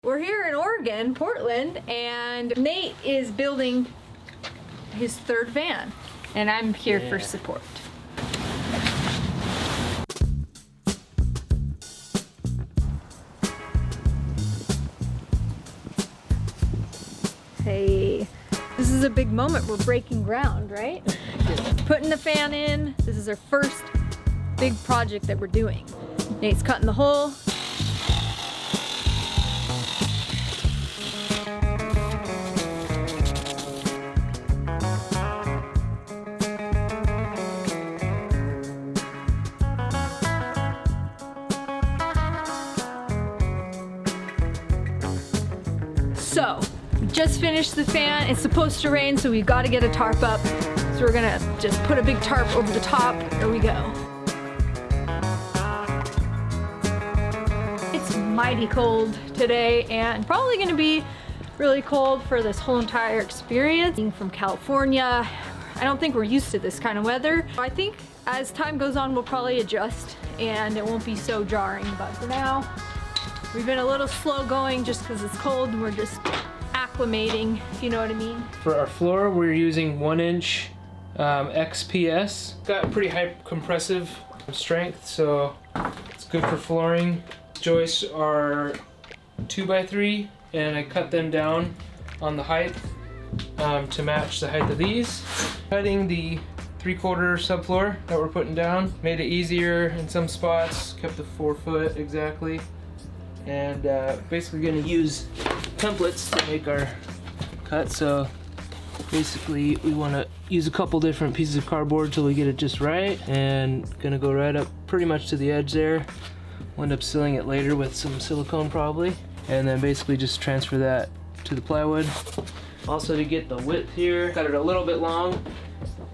We're here in Oregon, Portland, and Nate is building his third van, and I'm here for support. Hey, this is a big moment. We're breaking ground, right? Putting the fan in. This is our first big project that we're doing. Nate's cutting the hole. So, we just finished the fan. It's supposed to rain, so we've got to get a tarp up. So we're gonna just put a big tarp over the top. There we go. It's mighty cold today and probably gonna be really cold for this whole entire experience. Being from California, I don't think we're used to this kind of weather. I think as time goes on, we'll probably adjust and it won't be so jarring, but for now, we've been a little slow going just because it's cold and we're just acclimating, if you know what I mean. For our floor, we're using 1-inch XPS. Got pretty high compressive strength, so it's good for flooring. Joists are 2x3, and I cut them down on the height to match the height of these. Cutting the 3/4 subfloor that we're putting down made it easier in some spots, kept the 4 foot exactly. And basically going to use templates to make our cut. So basically we want to use a couple different pieces of cardboard till we get it just right, and gonna go right up pretty much to the edge there. We'll end up sealing it later with some silicone probably, and then basically just transfer that to the plywood. Also, to get the width here, cut it a little bit long,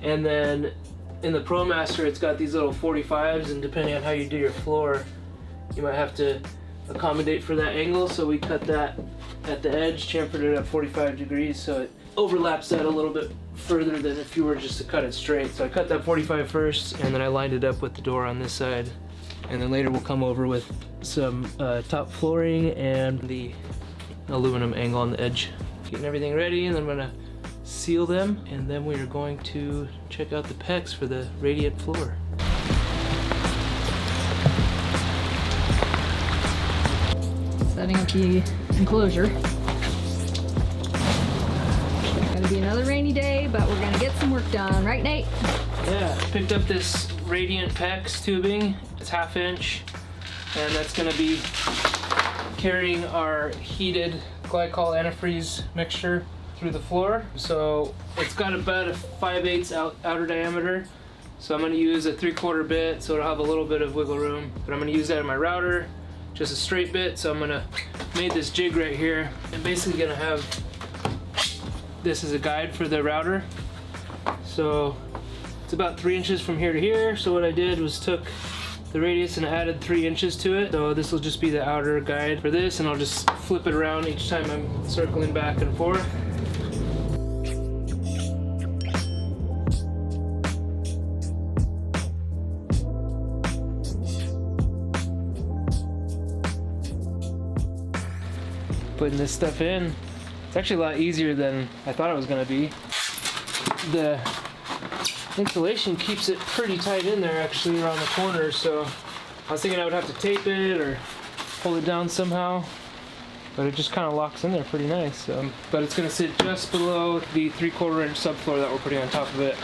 and then in the ProMaster it's got these little 45s, and depending on how you do your floor you might have to accommodate for that angle, so we cut that at the edge, chamfered it at 45 degrees so it overlaps that a little bit further than if you were just to cut it straight. So I cut that 45 first, and then I lined it up with the door on this side, and then later we'll come over with some top flooring and the aluminum angle on the edge. Getting everything ready, and then I'm gonna seal them, and then we are going to check out the pecs for the radiant floor. Setting up the enclosure. Gonna be another rainy day, but we're gonna get some work done, right, Nate? Yeah, picked up this radiant PEX tubing. It's 1/2 inch, and that's gonna be carrying our heated glycol antifreeze mixture through the floor. So it's got about a 5/8 outer diameter. So I'm gonna use a 3/4 bit, so it'll have a little bit of wiggle room. But I'm gonna use that in my router. Just a straight bit, so I'm gonna made this jig right here. I'm basically gonna have this as a guide for the router. So it's about 3 inches from here to here. So what I did was took the radius and added 3 inches to it. So this will just be the outer guide for this, and I'll just flip it around each time I'm circling back and forth. Putting this stuff in, it's actually a lot easier than I thought it was going to be. The insulation keeps it pretty tight in there actually around the corners, so I was thinking I would have to tape it or hold it down somehow, but it just kind of locks in there pretty nice. But it's going to sit just below the 3/4 inch subfloor that we're putting on top of it,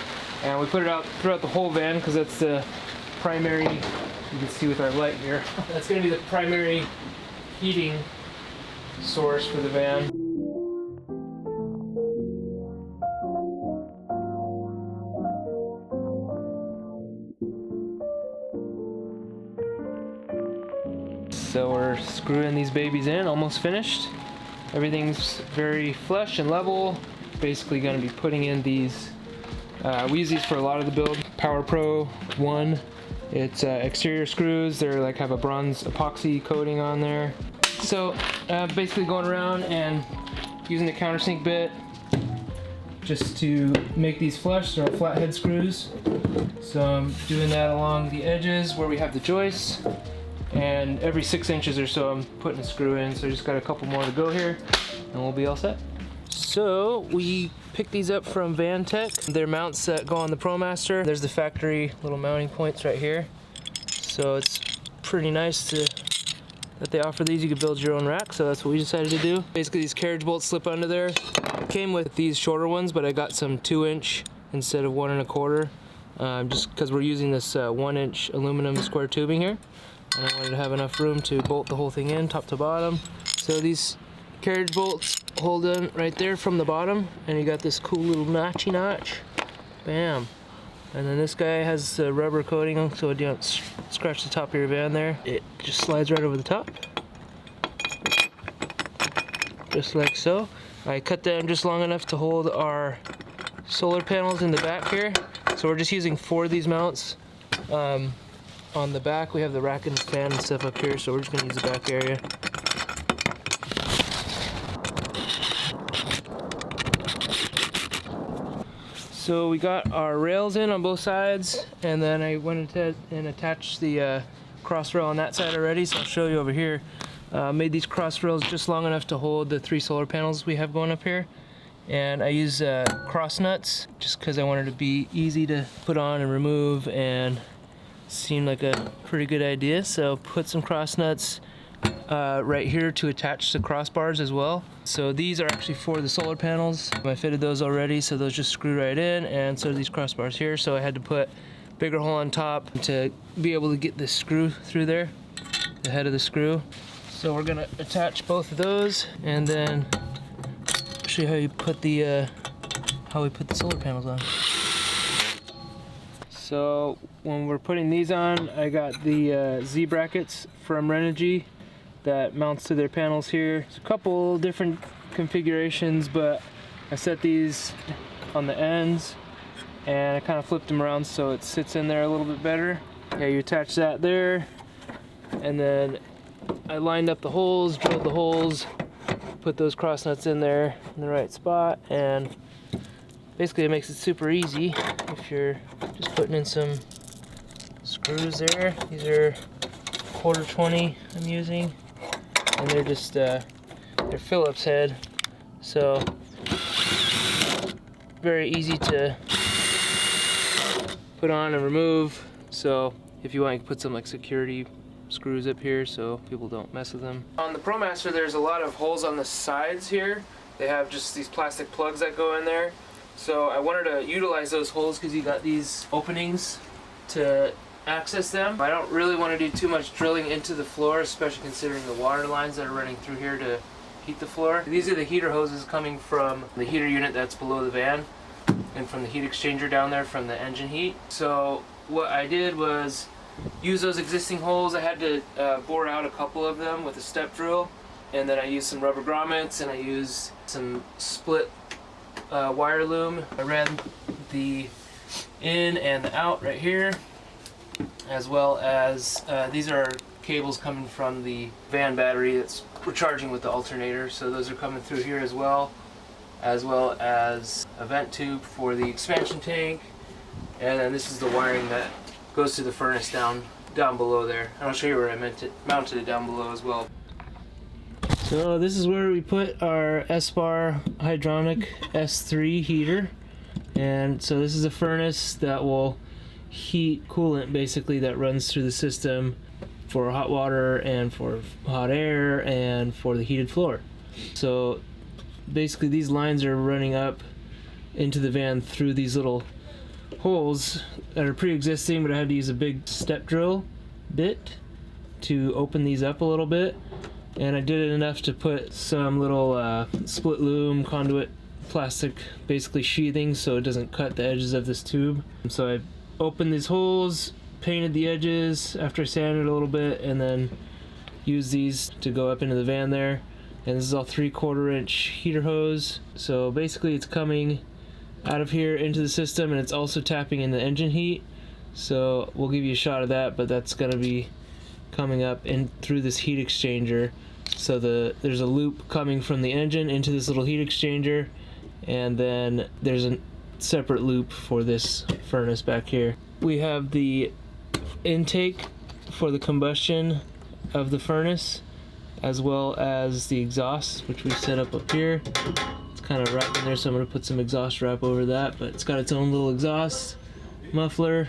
and we put it out throughout the whole van because that's the primary, you can see with our light here, that's going to be the primary heating source for the van. So we're screwing these babies in, almost finished. Everything's very flush and level. Basically going to be putting in these, we use these for a lot of the build. Power Pro 1, it's exterior screws. They're like have a bronze epoxy coating on there. So basically going around and using the countersink bit just to make these flush. They're flathead screws. So I'm doing that along the edges where we have the joists. And every 6 inches or so I'm putting a screw in, so I just got a couple more to go here and we'll be all set. So we picked these up from Van Tech. They're mounts that go on the ProMaster. There's the factory little mounting points right here. So it's pretty nice that they offer these. You can build your own rack, so that's what we decided to do. Basically these carriage bolts slip under there. It came with these shorter ones, but I got some 2-inch instead of 1 1/4, just because we're using this 1-inch aluminum square tubing here. And I wanted to have enough room to bolt the whole thing in, top to bottom. So these carriage bolts hold in right there from the bottom, and you got this cool little notchy notch. Bam. And then this guy has a rubber coating on, so it don't scratch the top of your van there. It just slides right over the top. Just like so. I cut them just long enough to hold our solar panels in the back here. So we're just using 4 of these mounts. On the back we have the rack and fan and stuff up here, so we're just going to use the back area. So we got our rails in on both sides, and then I went ahead and attached the cross rail on that side already, so I'll show you over here. Made these cross rails just long enough to hold the 3 solar panels we have going up here. And I use cross nuts just because I wanted it to be easy to put on and remove, and seemed like a pretty good idea. So put some cross nuts right here to attach the crossbars as well. So these are actually for the solar panels. I fitted those already, so those just screw right in, and so these crossbars here. So I had to put a bigger hole on top to be able to get this screw through there, the head of the screw. So we're gonna attach both of those, and then show you how you put the how we put the solar panels on. So when we're putting these on, I got the Z brackets from Renogy that mounts to their panels here. There's a couple different configurations, but I set these on the ends and I kind of flipped them around so it sits in there a little bit better. Yeah, you attach that there, and then I lined up the holes, drilled the holes, put those cross nuts in there in the right spot, and basically it makes it super easy if you're just putting in some screws there. These are 1/4-20 I'm using, and they're just they're Phillips head, so very easy to put on and remove. So if you want, you can put some like security screws up here so people don't mess with them. On the ProMaster there's a lot of holes on the sides here. They have just these plastic plugs that go in there. So I wanted to utilize those holes because you got these openings to access them. I don't really want to do too much drilling into the floor, especially considering the water lines that are running through here to heat the floor. These are the heater hoses coming from the heater unit that's below the van, and from the heat exchanger down there from the engine heat. So what I did was use those existing holes. I had to bore out a couple of them with a step drill, and then I used some rubber grommets, and I used some split wire loom. I ran the in and the out right here, as well as these are cables coming from the van battery that's recharging with the alternator, so those are coming through here as well as a vent tube for the expansion tank, and then this is the wiring that goes to the furnace down below there. And I'll show you where I mounted it down below as well. So this is where we put our Espar Hydronic S3 heater, and so this is a furnace that will heat coolant basically that runs through the system for hot water and for hot air and for the heated floor. So basically these lines are running up into the van through these little holes that are pre-existing, but I had to use a big step drill bit to open these up a little bit, and I did it enough to put some little split loom conduit plastic basically sheathing so it doesn't cut the edges of this tube. So I opened these holes, painted the edges after I sanded it a little bit, and then used these to go up into the van there. And this is all 3/4 inch heater hose, so basically it's coming out of here into the system, and it's also tapping in the engine heat. So we'll give you a shot of that, but that's going to be coming up in through this heat exchanger. So there's a loop coming from the engine into this little heat exchanger, and then there's a separate loop for this furnace back here. We have the intake for the combustion of the furnace, as well as the exhaust, which we set up here. It's kind of wrapped in there, so I'm going to put some exhaust wrap over that, but it's got its own little exhaust muffler.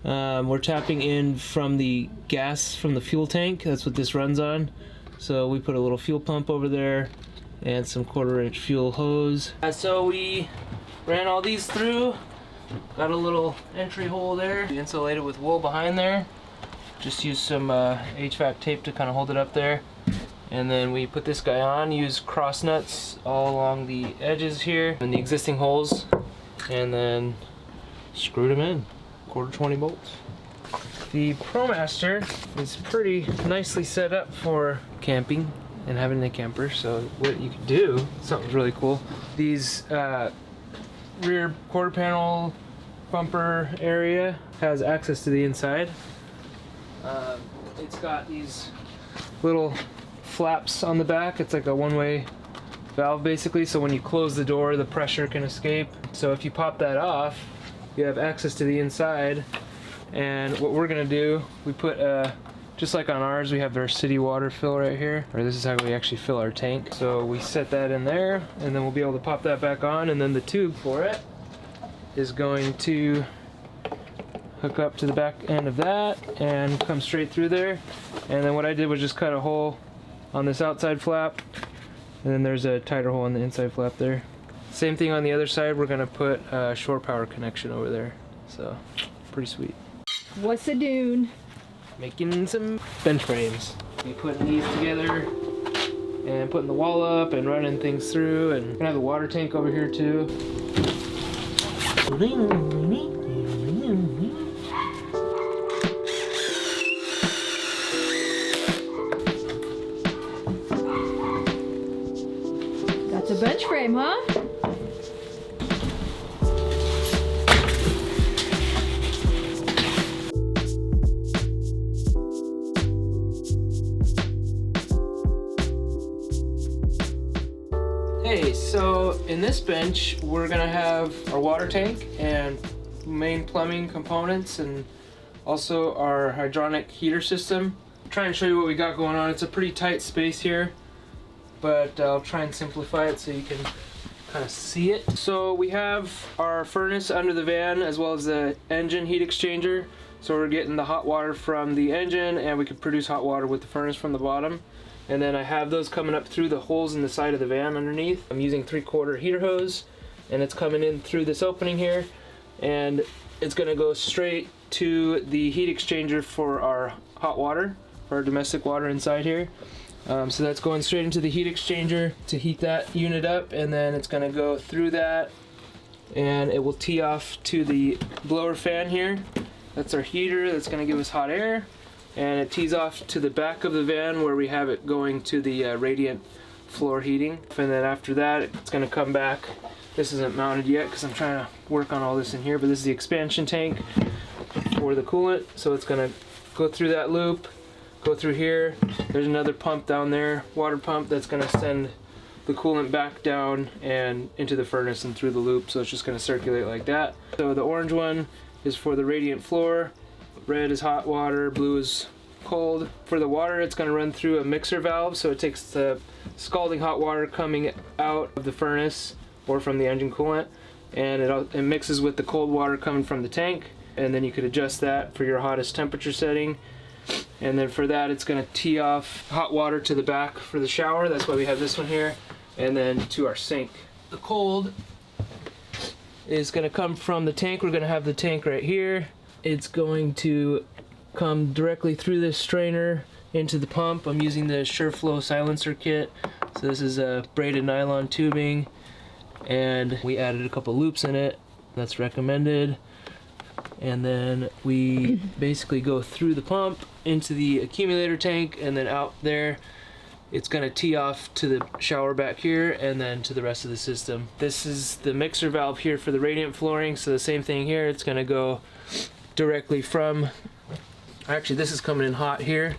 We're tapping in from the gas from the fuel tank. That's what this runs on. So we put a little fuel pump over there and some 1/4-inch fuel hose. So we ran all these through. Got a little entry hole there, insulated with wool behind there. Just use some HVAC tape to kind of hold it up there. And then we put this guy on, use cross nuts all along the edges here and the existing holes, and then screwed them in, 1/4-20 bolts. The ProMaster is pretty nicely set up for camping and having a camper. So what you can do, something's really cool. These rear quarter panel bumper area has access to the inside. It's got these little flaps on the back. It's like a one-way valve basically, so when you close the door the pressure can escape. So if you pop that off, you have access to the inside. And what we're gonna do, we put just like on ours, we have our city water fill right here, or this is how we actually fill our tank. So we set that in there, and then we'll be able to pop that back on, and then the tube for it is going to hook up to the back end of that and come straight through there. And then what I did was just cut a hole on this outside flap, and then there's a tighter hole on the inside flap there. Same thing on the other side. We're gonna put a shore power connection over there, so pretty sweet. What's a dune? Making some bench frames. We putting these together and putting the wall up and running things through, and we're gonna have the water tank over here too. That's a bench frame, huh? Hey, so in this bench we're gonna have our water tank and main plumbing components, and also our hydronic heater system. I'll try and show you what we got going on. It's a pretty tight space here, but I'll try and simplify it so you can kind of see it. So we have our furnace under the van, as well as the engine heat exchanger. So we're getting the hot water from the engine, and we can produce hot water with the furnace from the bottom. And then I have those coming up through the holes in the side of the van underneath. I'm using 3/4 heater hose, and it's coming in through this opening here, and it's gonna go straight to the heat exchanger for our hot water, for our domestic water inside here. So that's going straight into the heat exchanger to heat that unit up, and then it's gonna go through that, and it will tee off to the blower fan here. That's our heater that's gonna give us hot air, and it tees off to the back of the van where we have it going to the radiant floor heating. And then after that, it's gonna come back. This isn't mounted yet because I'm trying to work on all this in here, but this is the expansion tank for the coolant. So it's gonna go through that loop, go through here. There's another pump down there, water pump, that's gonna send the coolant back down and into the furnace and through the loop. So it's just gonna circulate like that. So the orange one is for the radiant floor. Red is hot water, blue is cold. For the water, it's going to run through a mixer valve, so it takes the scalding hot water coming out of the furnace or from the engine coolant, and it mixes with the cold water coming from the tank, and then you could adjust that for your hottest temperature setting. And then for that, it's going to tee off hot water to the back for the shower. That's why we have this one here, and then to our sink. The cold is going to come from the tank. We're going to have the tank right here. It's going to come directly through this strainer into the pump. I'm using the SureFlow silencer kit. So this is a braided nylon tubing, and we added a couple loops in it. That's recommended. And then we basically go through the pump into the accumulator tank, and then out there it's going to tee off to the shower back here, and then to the rest of the system. This is the mixer valve here for the radiant flooring, so the same thing here. It's going to go directly from, actually this is coming in hot here,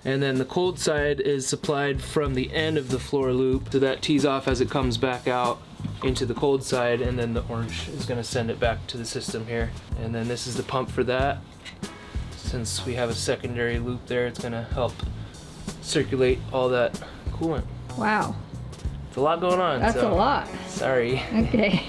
and then the cold side is supplied from the end of the floor loop, so that tees off as it comes back out into the cold side, and then the orange is going to send it back to the system here. And then this is the pump for that. since we have a secondary loop there, it's gonna help circulate all that coolant. Wow. It's a lot going on. That's so a lot. sorry. Okay.